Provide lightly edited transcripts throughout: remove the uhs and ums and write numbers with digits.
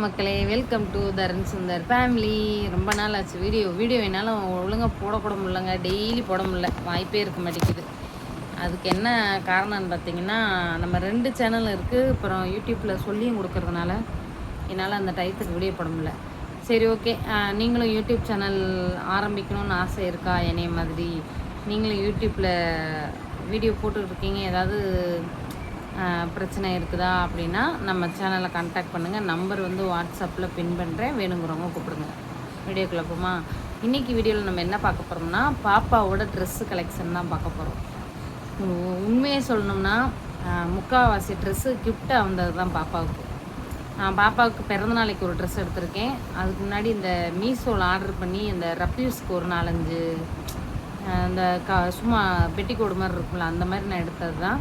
மக்களே, welcome to Tarun Sundar family. ரொம்ப நாள் ஆச்சு வீடியோ என்னாலும் ஒழுங்காக போடக்கூட முடியலங்க. டெய்லி போட முடியல, வாய்ப்பே இருக்க மாட்டேங்குது. அதுக்கு என்ன காரணம்னு பார்த்தீங்கன்னா, நம்ம 2 சேனல் இருக்குது. அப்புறம் யூடியூப்பில் சொல்லியும் கொடுக்கறதுனால என்னால் அந்த டயத்துக்கு வீடியோ போட முடியல. சரி, ஓகே. நீங்களும் யூடியூப் சேனல் ஆரம்பிக்கணும்னு ஆசை இருக்கா? என்னைய மாதிரி நீங்களும் யூடியூப்பில் வீடியோ போட்டுட்ருக்கீங்க, ஏதாவது பிரச்சனை இருக்குதா அப்படின்னா நம்ம சேனலை கான்டாக்ட் பண்ணுங்கள். நம்பர் வந்து வாட்ஸ்அப்பில் பின் பண்ணுறேன், வேணுங்கிறவங்க கூப்பிடுங்க. வீடியோக்குள்ளே போமா. இன்றைக்கி வீடியோவில் நம்ம என்ன பார்க்க போகிறோம்னா, பாப்பாவோட ட்ரெஸ்ஸு கலெக்ஷன் தான் பார்க்க போகிறோம். உண்மையை சொல்லணும்னா முக்கால்வாசி ட்ரெஸ்ஸு கிஃப்டாக வந்தது தான் பாப்பாவுக்கு. நான் பாப்பாவுக்கு பிறந்தநாளைக்கு ஒரு ட்ரெஸ் எடுத்திருக்கேன். அதுக்கு முன்னாடி இந்த மீஷோவில் ஆர்டர் பண்ணி இந்த ரப்யூஸ்க்கு ஒரு 4-5 இந்த சும்மா பெட்டிக்கோடு மாதிரி இருக்கும்ல, அந்த மாதிரி நான் எடுத்தது தான்.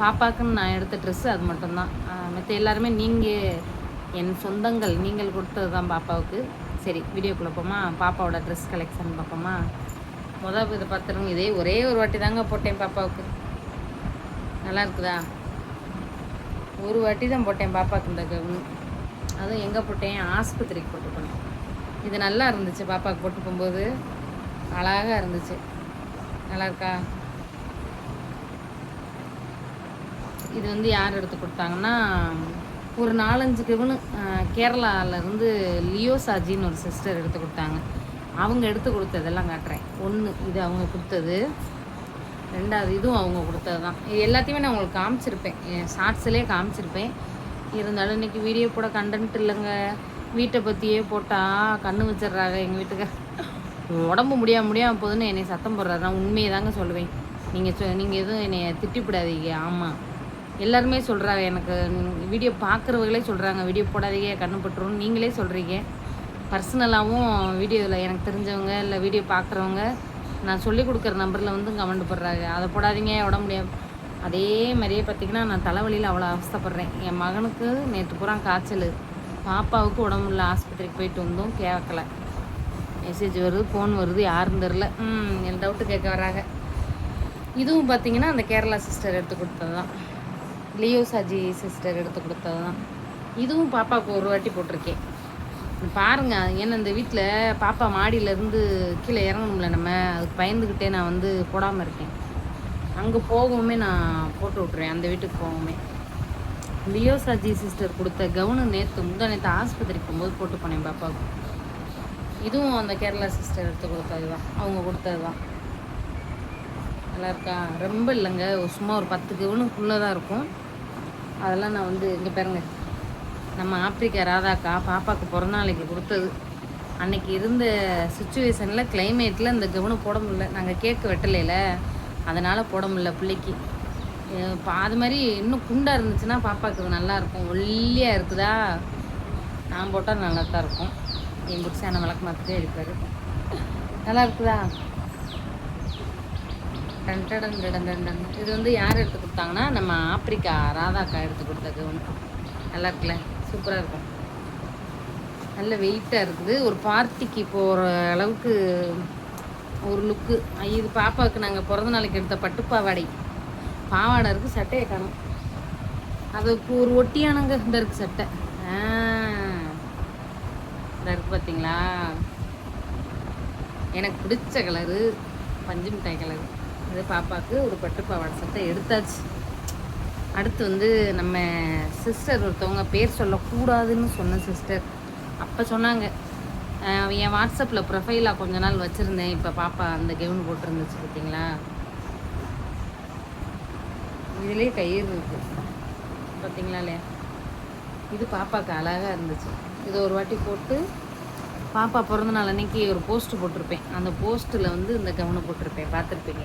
பாப்பாக்குன்னு நான் எடுத்த ட்ரெஸ்ஸு அது மட்டும்தான். மற்ற எல்லாருமே நீங்கள் என் சொந்தங்கள், நீங்கள் கொடுத்தது தான் பாப்பாவுக்கு. சரி, வீடியோக்குள்ளே போமா. பாப்பாவோட ட்ரெஸ் கலெக்ஷன் பார்ப்போமா. இதை பார்த்துருங்க. இதே ஒரே ஒரு வாட்டி தாங்க போட்டேன் பாப்பாவுக்கு. நல்லா இருக்குதா? ஒரு வாட்டி தான் போட்டேன் பாப்பாவுக்கு இந்த கவுன். அதுவும் எங்கே போட்டேன்? ஆஸ்பத்திரிக்கு போட்டு போனேன். இது நல்லா இருந்துச்சு, பாப்பாவுக்கு போட்டு போகும்போது அழகாக இருந்துச்சு. நல்லா இருக்கா? இது வந்து யார் எடுத்து கொடுத்தாங்கன்னா, ஒரு 4-5 கவுனு கேரளாவிலேருந்து லியோ சாஜின்னு ஒரு சிஸ்டர் எடுத்து கொடுத்தாங்க. அவங்க எடுத்து கொடுத்ததெல்லாம் காட்டுறேன். 1 இது அவங்க கொடுத்தது, 2வது இதுவும் அவங்க கொடுத்தது தான். இது எல்லாத்தையுமே நான் உங்களுக்கு காமிச்சிருப்பேன், ஷார்ட்ஸ்லேயே காமிச்சிருப்பேன். இருந்தாலும் இன்றைக்கி வீடியோ போட கண்டென்ட் இல்லைங்க. வீட்டை பற்றியே போட்டால் கண்ணு வச்சிட்றாங்க எங்கள் வீட்டுக்கு. உடம்பு முடியாமல் போகுதுன்னு என்னை சத்தம் போடுறாரு. நான் உண்மையை தாங்க சொல்லுவேன். நீங்கள் எதுவும் என்னை திட்டிப்பிடாதீங்க. ஆமாம், எல்லாருமே சொல்கிறாங்க, எனக்கு வீடியோ பார்க்குறவங்களே சொல்கிறாங்க வீடியோ போடாதீங்க கண்ணு பட்டுருன்னு. நீங்களே சொல்கிறீங்க. பர்சனலாகவும் வீடியோவில் எனக்கு தெரிஞ்சவங்க இல்லை வீடியோ பார்க்குறவங்க நான் சொல்லிக் கொடுக்குற நம்பரில் வந்து கமெண்ட் போடுறாங்க, அதை போடாதீங்க உடம்பு முடியாது. அதே மாதிரியே பார்த்திங்கன்னா நான் தலைவலியில் அவ்வளோ அவஸ்தப்படுறேன். என் மகனுக்கு நேற்று பூரா காய்ச்சல், பாப்பாவுக்கு உடம்பு இல்லை. ஆஸ்பத்திரிக்கு போயிட்டு வந்தோம், கேட்கல. மெசேஜ் வருது, ஃபோன் வருது, யாருன்னு தெரில. என் டவுட்டு கேட்க வராங்க. இதுவும் பார்த்திங்கன்னா அந்த கேரளா சிஸ்டர் எடுத்து கொடுத்தது தான், லியோ சாஜி சிஸ்டர் எடுத்து கொடுத்தது தான். இதுவும் பாப்பாவுக்கு ஒரு வாட்டி போட்டிருக்கேன் பாருங்கள். ஏன்னா இந்த வீட்டில் பாப்பா மாடியிலேருந்து கீழே இறங்கணும்ல, நம்ம அதுக்கு பயந்துக்கிட்டே நான் வந்து போடாமல் இருக்கேன். அங்கே போகவுமே நான் போட்டு விட்ருவேன், அந்த வீட்டுக்கு போகவுமே. லியோ சாஜி சிஸ்டர் கொடுத்த கவுனு நேற்று ஆஸ்பத்திரிக்கு போகும்போது போட்டு போனேன் பாப்பாவுக்கு. இதுவும் அந்த கேரளா சிஸ்டர் எடுத்து கொடுத்தது தான், அவங்க கொடுத்தது தான். நல்லா இருக்கா? ரொம்ப இல்லைங்க, சும்மா ஒரு 10 கவுனுக்குள்ளே தான் இருக்கும். அதெல்லாம் நான் வந்து இங்கே பாருங்க, நம்ம ஆப்பிரிக்கா ராதாக்கா பாப்பாவுக்கு பிறந்தநாளைக்கு கொடுத்தது. அன்றைக்கி இருந்த சுச்சுவேஷனில் கிளைமேட்டில் இந்த கவுனை போட முடியல. நாங்கள் கேக்கு வெட்டலையில, அதனால் போட முடியல பிள்ளைக்கு. அது மாதிரி இன்னும் குண்டாக இருந்துச்சுன்னா பாப்பாவுக்கு நல்லாயிருக்கும். ஒல்லியாக இருக்குதா, நான் போட்டால் நல்லா தான் இருக்கும். என் புடிச்சான விளக்கு மாற்றிட்டே இருப்பார். நல்லா இருக்குதா? இது வந்து யார் எடுத்து கொடுத்தாங்கன்னா, நம்ம ஆப்பிரிக்கா ராதாக்கா எடுத்து கொடுத்த கவுன். நல்லா இருக்குல்ல? சூப்பராக இருக்கும். நல்ல வெயிட்டாக இருக்குது. ஒரு பார்ட்டிக்கு போகிற அளவுக்கு ஒரு லுக்கு. இது பாப்பாவுக்கு நாங்கள் பிறந்த நாளைக்கு எடுத்த பட்டுப்பாவாடை. பாவாடை இருக்குது, சட்டையை காணும். அதுக்கு ஒரு ஒட்டியானங்க இந்த இருக்குது சட்டை. இந்த இருக்குது பார்த்தீங்களா? எனக்கு பிடிச்ச கலரு பஞ்சு மிட்டாய் கலரு. அது பாப்பாவுக்கு ஒரு பட்டுப்பாவாடை சட்டை எடுத்தாச்சு. அடுத்து வந்து நம்ம சிஸ்டர் ஒருத்தவங்க, பேர் சொல்லக்கூடாதுன்னு சொன்ன சிஸ்டர், அப்போ சொன்னாங்க. என் வாட்ஸ்அப்பில் ப்ரொஃபைலாக கொஞ்ச நாள் வச்சுருந்தேன். இப்போ பாப்பா அந்த கெவுன் போட்டிருந்துச்சு பார்த்தீங்களா? இதுலேயே கயிறு இருக்குது பார்த்தீங்களா இல்லையா? இது பாப்பாவுக்கு அழகாக இருந்துச்சு. இது ஒரு வாட்டி போட்டு பாப்பா பிறந்த நாள் அன்றைக்கி ஒரு போஸ்ட்டு போட்டிருப்பேன். அந்த போஸ்ட்டில் வந்து இந்த கவுனை போட்டிருப்பேன், பார்த்துருப்பீங்க.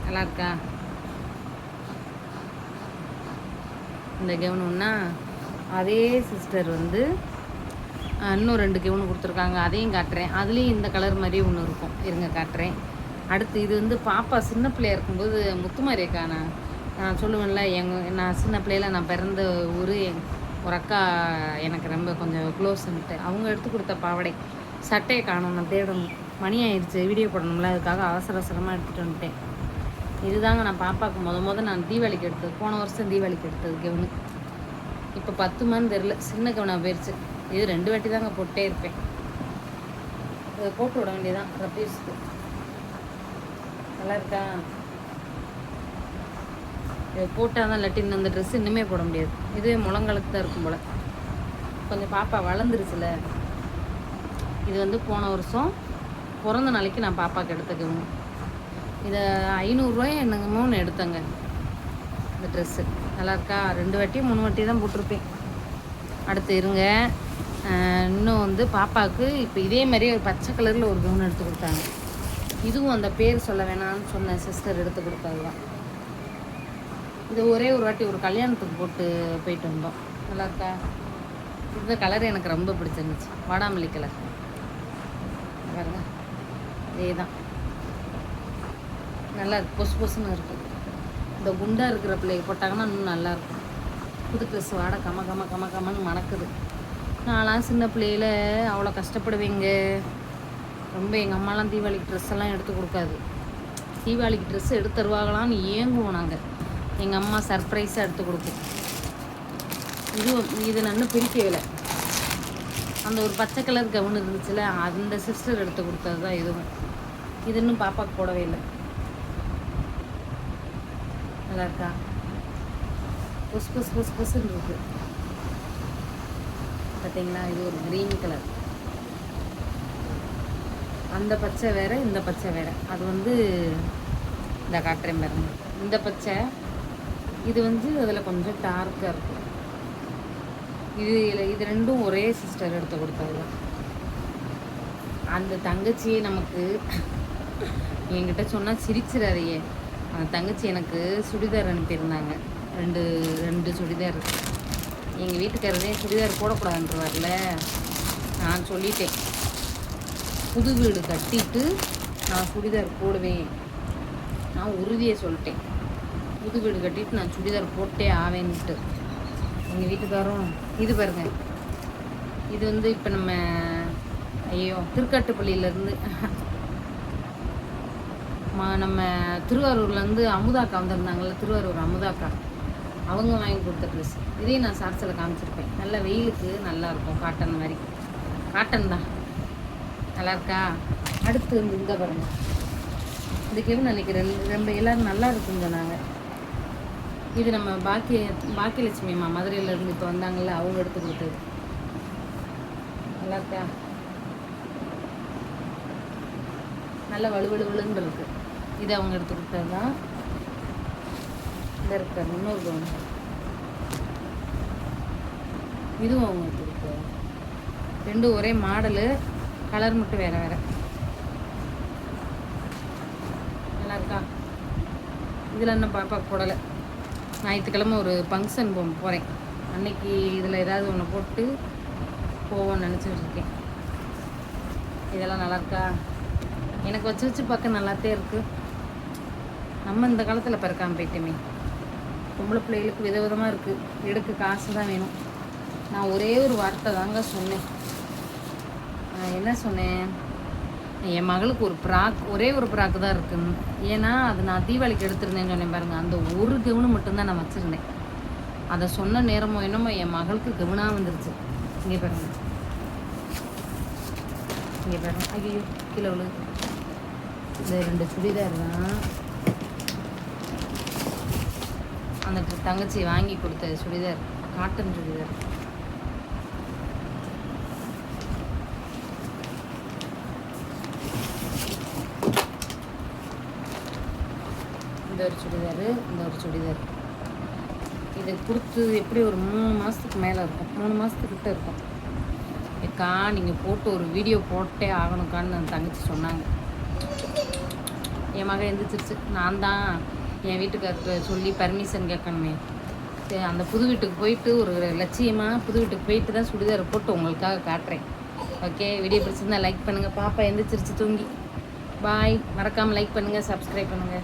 நல்லா இருக்கா? இந்த கவுனுன்னா அதே சிஸ்டர் வந்து இன்னும் 2 கவுனு கொடுத்துருக்காங்க, அதையும் காட்டுறேன். அதுலேயும் இந்த கலர் மாதிரியே ஒன்று இருக்கும், இருங்க காட்டுறேன். அடுத்து இது வந்து பாப்பா சின்ன பிள்ளையாக இருக்கும்போது முத்துமாரியக்கா, நான் சொல்லுவேன்ல, நான் சின்ன பிள்ளையில் நான் பிறந்த ஊர், ஒரு அக்கா எனக்கு ரொம்ப கொஞ்சம் க்ளோஸ்ன்ட்டு, அவங்க எடுத்து கொடுத்த பாவாடை. சட்டையை காணும், நான் தேடணும். மணி ஆயிடுச்சு, வீடியோ போடணும்ல, அதுக்காக அவசரமாக எடுத்துகிட்டு வந்துட்டேன். இதுதாங்க நான் பாப்பாவுக்கு முத நான் தீபாவளிக்கு எடுத்தது, போன வருஷம் தீபாவளிக்கு எடுத்தது கவுனு. இப்போ 10 தெரில, சின்ன கவனம் போயிடுச்சு. இது 2 வாட்டி தாங்க போட்டே இருப்பேன். இதை போட்டு விட வேண்டியதான் ரப்பீஸ்க்கு. நல்லா இருக்கா? இதை போட்டால் தான் இல்லாட்டி இந்த ட்ரெஸ் இன்னுமே போட முடியாது. இதுவே முழங்காலுக்கு தான் இருக்கும் போல். கொஞ்சம் பாப்பா வளர்ந்துருச்சுல. இது வந்து போன வருஷம் பிறந்த நாளைக்கு நான் பாப்பாவுக்கு எடுத்துக்கணும். இதை 500 என்னங்கமோன்னு எடுத்தேங்க. இந்த ட்ரெஸ்ஸு நல்லா இருக்கா? 2 வாட்டி 3 வாட்டி தான் போட்டிருப்பேன். அடுத்து இருங்க, இன்னும் வந்து பாப்பாவுக்கு இப்போ இதே மாதிரி ஒரு பச்சை கலரில் ஒரு கவுன் எடுத்து கொடுத்தாங்க. இதுவும் அந்த பேர் சொல்ல வேணாம்னு சொன்ன சிஸ்டர் எடுத்து கொடுத்தது தான். இது ஒரே ஒரு வாட்டி ஒரு கல்யாணத்துக்கு போட்டு போயிட்டு வந்தோம். நல்லா இருக்கா? இந்த கலர் எனக்கு ரொம்ப பிடிச்சிருந்துச்சு, வாடாமல்லி கலர் பாருங்க. இதே தான் நல்லா இருக்கு, பொசு பொசுன்னு இருக்குது. இந்த குண்டாக இருக்கிற பிள்ளைக்கு போட்டாங்கன்னா இன்னும் நல்லாயிருக்கும். புது ட்ரெஸ் வாட கம்மன்னு மணக்குது. நான்லாம் சின்ன பிள்ளையில அவ்வளோ கஷ்டப்படுவேங்க ரொம்ப. எங்கள் அம்மாலாம் தீபாவளிக்கு ட்ரெஸ் எல்லாம் எடுத்து கொடுக்காது. தீபாவளிக்கு ட்ரெஸ் எடுத்து தருவாங்களான்னு ஏங்குவோம் நாங்கள். எங்கள் அம்மா சர்ப்ரைஸாக எடுத்து கொடுக்கும். இது நான் பிரிக்கவில்லை. அந்த ஒரு பச்சை கலர் கவுன் இருந்துச்சுல, அந்த சிஸ்டர் எடுத்து கொடுத்தது தான் இதுவும். இது இன்னும் பாப்பாவுக்கு போடவே இல்லை. நல்லா இருக்கா? புஸ்ன்னு இருக்கு பார்த்தீங்களா? இது ஒரு க்ரீன் கலர். அந்த பச்சை வேறு, இந்த பச்சை வேறு. அது வந்து இந்த காட்டுறேன் பாருங்க. இந்த பச்சை இது வந்து அதில் கொஞ்சம் டார்க்காக இருக்கும். இது ரெண்டும் ஒரே சிஸ்டர் எடுத்து கொடுத்தாங்க. அந்த தங்கச்சியே நமக்கு என்கிட்ட சொன்னால் சிரிச்சிடாதையே. அந்த தங்கச்சி எனக்கு சுடிதார் அனுப்பியிருந்தாங்க. ரெண்டு சுடிதார். எங்கள் வீட்டுக்காரரே சுடிதார் போடக்கூடாதுன்றவார்ல. நான் சொல்லிட்டேன், புது வீடு கட்டிட்டு நான் சுடிதார் போடுவேன். நான் உறுதியை சொல்லிட்டேன், புது வீடு கட்டிட்டு நான் சுடிதார் போட்டே ஆவேன்ட்டு. எங்கள் வீட்டுக்காரும் இது பாருங்க. இது வந்து இப்போ நம்ம திருக்காட்டுப்பள்ளியிலேருந்து நம்ம திருவாரூர்லேருந்து அமுதாக்கா வந்திருந்தாங்கள்ல, திருவாரூர் அமுதாக்கா, அவங்க வாங்கி கொடுத்த ட்ரெஸ். இதையும் நான் ஷார்ட்ஸில் காமிச்சிருப்பேன். நல்ல வெயிலுக்கு நல்லாயிருக்கும், காட்டன் மாதிரி. காட்டன் தான், நல்லா இருக்கா? அடுத்து வந்து இந்த பாருங்க. இதுக்கு நினைக்கிறேன் ரொம்ப எல்லோரும் நல்லா இருக்குன்னு சொன்னாங்க. இது நம்ம பாக்கியலட்சுமி அம்மா மதுரையிலேருந்து இப்போ வந்தாங்கள்ல, அவங்க எடுத்து கொடுத்தது. நல்லா இருக்கா? நல்ல வலுவலுன்னு இருக்குது. இது அவங்க எடுத்து கொடுத்தது தான். இந்த இருக்க இன்னொரு கவுன், இதுவும் அவங்க எடுத்து கொடுத்தது. ரெண்டும் ஒரே மாடலு, கலர் மட்டும் வேறு வேறு. நல்லா இருக்கா? இதில் என்ன பாப்பாவுக்கு போடலை. ஞாயிற்றுக்கிழமை ஒரு ஃபங்க்ஷன் போகிறேன். அன்னைக்கு இதில் ஏதாவது ஒன்று போட்டு போவோன்னு நினச்சிட்டு இருக்கேன். இதெல்லாம் நல்லா இருக்கா? எனக்கு வச்சு பார்க்க நல்லாத்தே இருக்குது. நம்ம இந்த காலத்தில் பிறக்காமல் போயிட்டோமே. பொம்பளை பிள்ளைகளுக்கு விதவிதமாக இருக்குது. எடுக்க காசு தான் வேணும். நான் ஒரே ஒரு வார்த்தை தாங்க சொன்னேன். என்ன சொன்னேன்? என் மகளுக்கு ஒரு ஃப்ராக், ஒரே ஒரு ஃப்ராக்கு தான் இருக்குன்னு. ஏன்னா அது நான் தீபாவளிக்கு எடுத்திருந்தேன்னு சொன்னேன் பாருங்கள். அந்த ஒரு கவுனு மட்டும்தான் நான் வச்சுருந்தேன். அதை சொன்ன நேரமோ என்னமோ என் மகளுக்கு கவுனாக வந்துருச்சு. இங்கே பாருங்கள், இங்கே பாருங்கள். ஐயோ கீழே விழு. இந்த 2 சுடிதார் தான் அந்த தங்கச்சி வாங்கி கொடுத்த சுடிதார், காட்டன் சுடிதார். இந்த ஒரு சுடிதார், இந்த ஒரு சுடிதார். இது கொடுத்து எப்படி ஒரு 3 மாதத்துக்கு மேலே இருக்கும், 3 மாதத்துக்கிட்ட இருக்கும். ஏக்கா நீங்கள் போட்டு ஒரு வீடியோ போட்டே ஆகணுக்கான்னு அந்த தங்கச்சி சொன்னாங்க. என் மகன் எழுந்திரிச்சிருச்சு. நான் தான் என் வீட்டுக்கார்ட்ட சொல்லி பர்மிஷன் கேட்கணுமே. சரி, அந்த புது வீட்டுக்கு போயிட்டு ஒரு லட்சியமாக புது வீட்டுக்கு போயிட்டு தான் சுடிதார் போட்டு உங்களுக்காக காட்டுறேன். ஓகே, வீடியோ பிடிச்சிருந்தா லைக் பண்ணுங்கள். பாப்பா எழுந்திரிச்சிருச்சு தூங்கி. பாய். மறக்காமல் லைக் பண்ணுங்கள், சப்ஸ்கிரைப் பண்ணுங்கள்.